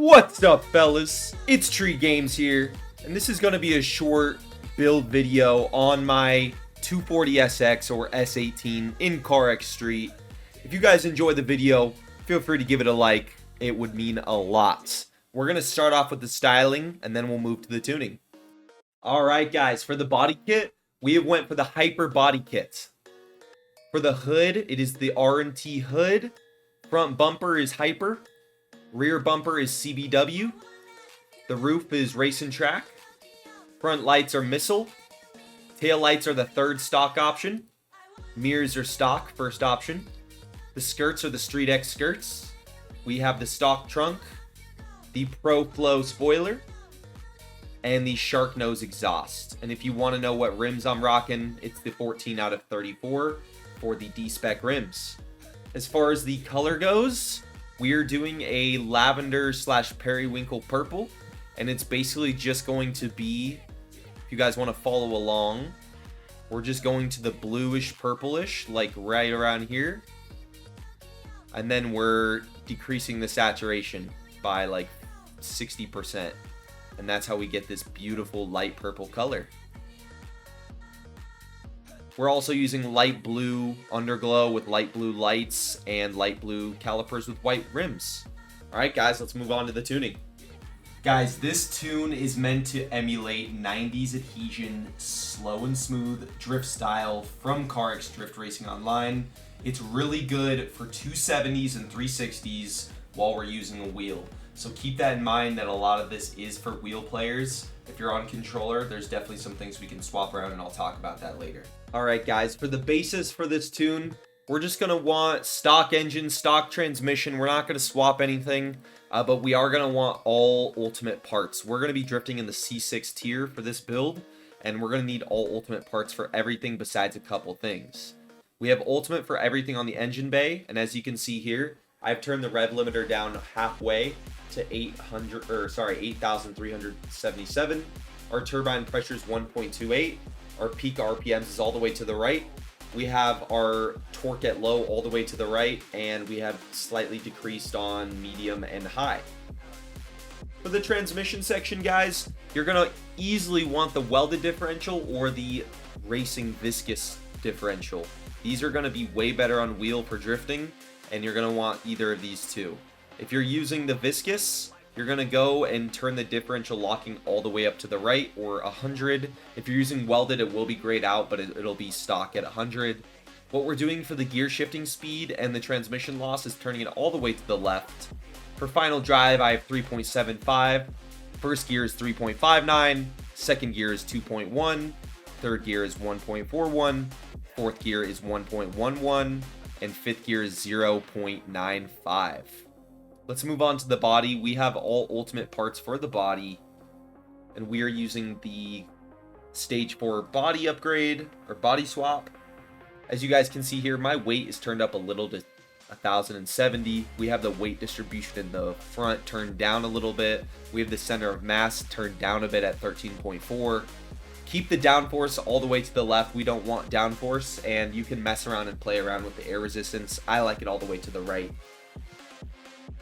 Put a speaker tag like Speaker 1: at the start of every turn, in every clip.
Speaker 1: What's up, fellas? It's Tree Games here, and this is going to be a short build video on my 240SX or S18 in CARX Street. If you guys enjoy the video, feel free to give it a like. It would mean a lot. We're going to start off with the styling, and then we'll move to the tuning. Alright guys, for the body kit, we have went for the Hyper body kit. For the hood, it is the R&T hood. Front bumper is Hyper. Rear bumper is CBW. The roof is Race and Track. Front lights are Missile. Tail lights are the third stock option. Mirrors are stock, first option. The skirts are the Street X skirts. We have the stock trunk, the Pro Flow spoiler, and the Shark Nose exhaust. And if you want to know what rims I'm rocking, it's the 14 out of 34 for the D-Spec rims. As far as the color goes, we're doing a lavender / periwinkle purple, and it's basically just going to be, if you guys want to follow along, we're just going to the bluish purplish, like right around here, and then we're decreasing the saturation by like 60%, and that's how we get this beautiful light purple color. We're also using light blue underglow with light blue lights and light blue calipers with white rims. Alright guys, let's move on to the tuning. Guys, this tune is meant to emulate 90s adhesion, slow and smooth drift style from CARX Drift Racing Online. It's really good for 270s and 360s while we're using a wheel. So keep that in mind that a lot of this is for wheel players. If you're on controller, there's definitely some things we can swap around, and I'll talk about that later. Alright guys, for the basis for this tune, we're just going to want stock engine, stock transmission. We're not going to swap anything, but we are going to want all ultimate parts. We're going to be drifting in the C6 tier for this build, and we're going to need all ultimate parts for everything besides a couple things. We have ultimate for everything on the engine bay, and as you can see here, I've turned the rev limiter down halfway to 8,377. Our turbine pressure is 1.28. Our peak RPMs is all the way to the right. We have our torque at low all the way to the right, and we have slightly decreased on medium and high. For the transmission section, guys, you're gonna easily want the welded differential or the racing viscous differential. These are gonna be way better on wheel for drifting, and you're going to want either of these two. If you're using the viscous, you're going to go and turn the differential locking all the way up to the right, or 100. If you're using welded, it will be grayed out, but it'll be stock at 100. What we're doing for the gear shifting speed and the transmission loss is turning it all the way to the left. For final drive, I have 3.75. First gear is 3.59. Second gear is 2.1. Third gear is 1.41. Fourth gear is 1.11. And fifth gear is 0.95. Let's move on to the body. We have all ultimate parts for the body, and we are using the stage 4 body upgrade or body swap. As you guys can see here, my weight is turned up a little to 1,070. We have the weight distribution in the front turned down a little bit. We have the center of mass turned down a bit at 13.4. Keep the downforce all the way to the left. We don't want downforce, and you can mess around and play around with the air resistance. I like it all the way to the right.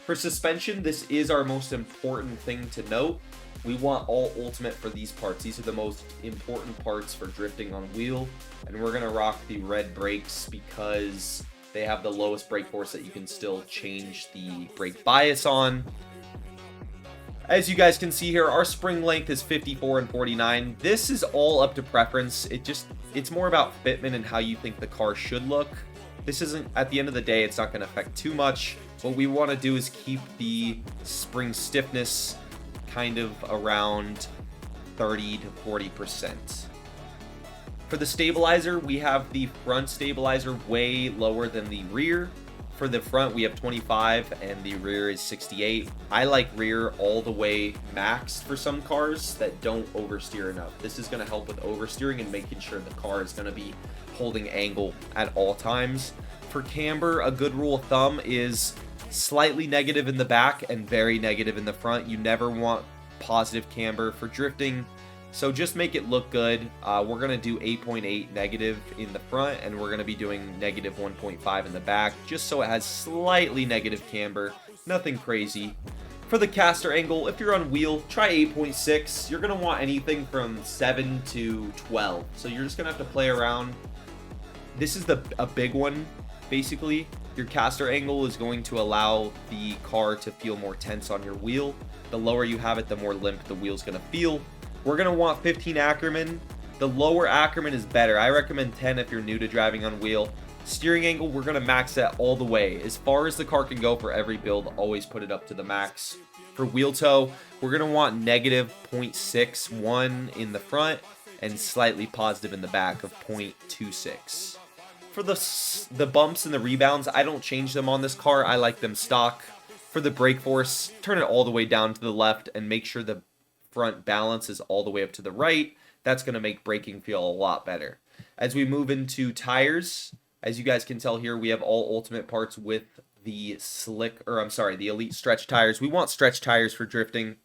Speaker 1: For suspension, this is our most important thing to note. We want all ultimate for these parts. These are the most important parts for drifting on wheel, and we're gonna rock the red brakes because they have the lowest brake force that you can still change the brake bias on. As you guys can see here, our spring length is 54 and 49. This is all up to preference. It's more about fitment and how you think the car should look. This isn't, at the end of the day, it's not going to affect too much. What we want to do is keep the spring stiffness kind of around 30 to 40%. For the stabilizer, we have the front stabilizer way lower than the rear. For the front, we have 25, and the rear is 68. I like rear all the way maxed for some cars that don't oversteer enough. This is going to help with oversteering and making sure the car is going to be holding angle at all times. For camber, a good rule of thumb is slightly negative in the back and very negative in the front. You never want positive camber for drifting. So just make it look good. We're going to do 8.8 negative in the front, and we're going to be doing negative 1.5 in the back, just so it has slightly negative camber. Nothing crazy. For the caster angle, if you're on wheel, try 8.6. You're going to want anything from 7 to 12. So you're just going to have to play around. This is a big one, basically. Your caster angle is going to allow the car to feel more tense on your wheel. The lower you have it, the more limp the wheel's going to feel. We're going to want 15 Ackerman. The lower Ackerman is better. I recommend 10 if you're new to driving on wheel. Steering angle, we're going to max that all the way. As far as the car can go for every build, always put it up to the max. For wheel toe, we're going to want negative 0.61 in the front and slightly positive in the back of 0.26. For the bumps and the rebounds, I don't change them on this car. I like them stock. For the brake force, turn it all the way down to the left and make sure the front balance is all the way up to the right. That's going to make braking feel a lot better. As we move into tires, as you guys can tell here, we have all ultimate parts with the the elite stretch tires. We want stretch tires for drifting.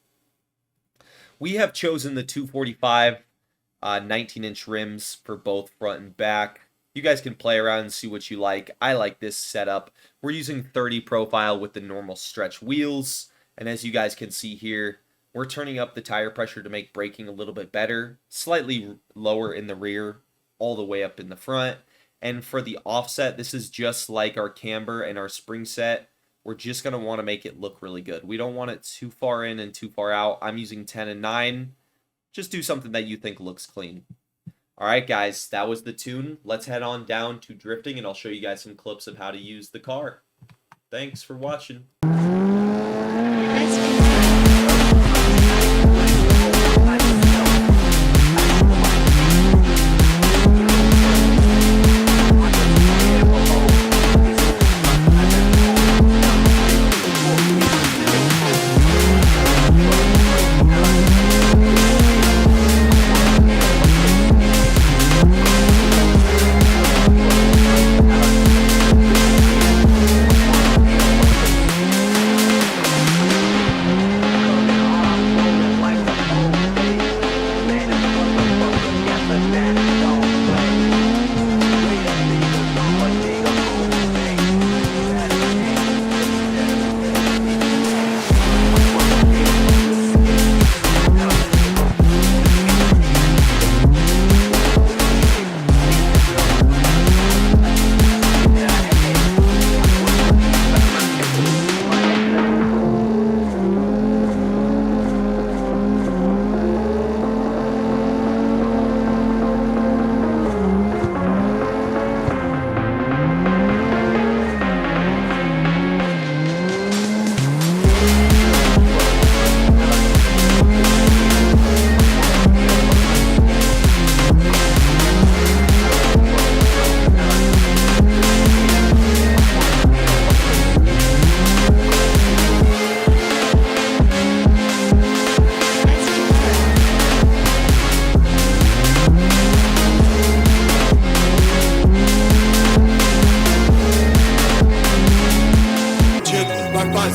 Speaker 1: We have chosen the 245 19-inch rims for both front and back. You guys can play around and see what you like. I like this setup. We're using 30 profile with the normal stretch wheels. And as you guys can see here, we're turning up the tire pressure to make braking a little bit better. Slightly lower in the rear, all the way up in the front. And for the offset, this is just like our camber and our spring set. We're just going to want to make it look really good. We don't want it too far in and too far out. I'm using 10 and 9. Just do something that you think looks clean. Alright guys, that was the tune. Let's head on down to drifting and I'll show you guys some clips of how to use the car. Thanks for watching.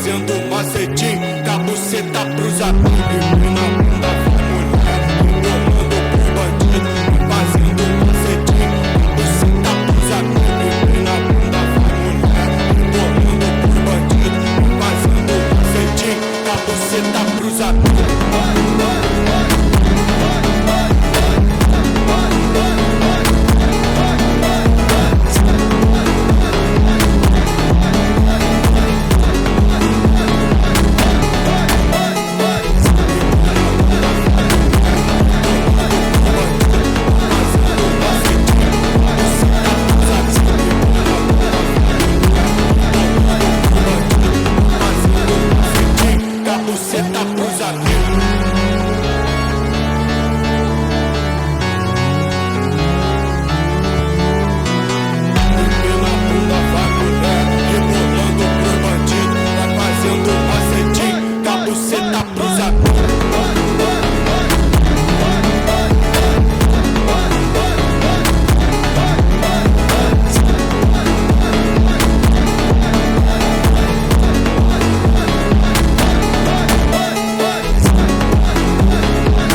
Speaker 2: fazendo macetinho, da buceta pros amigos, na bunda vai mulher, empurrando pros bandidos, fazendo macetinho, da buceta pros amigos, na bunda vai mulher, empurrando pros bandidos, fazendo macetinho, da buceta pros amigos.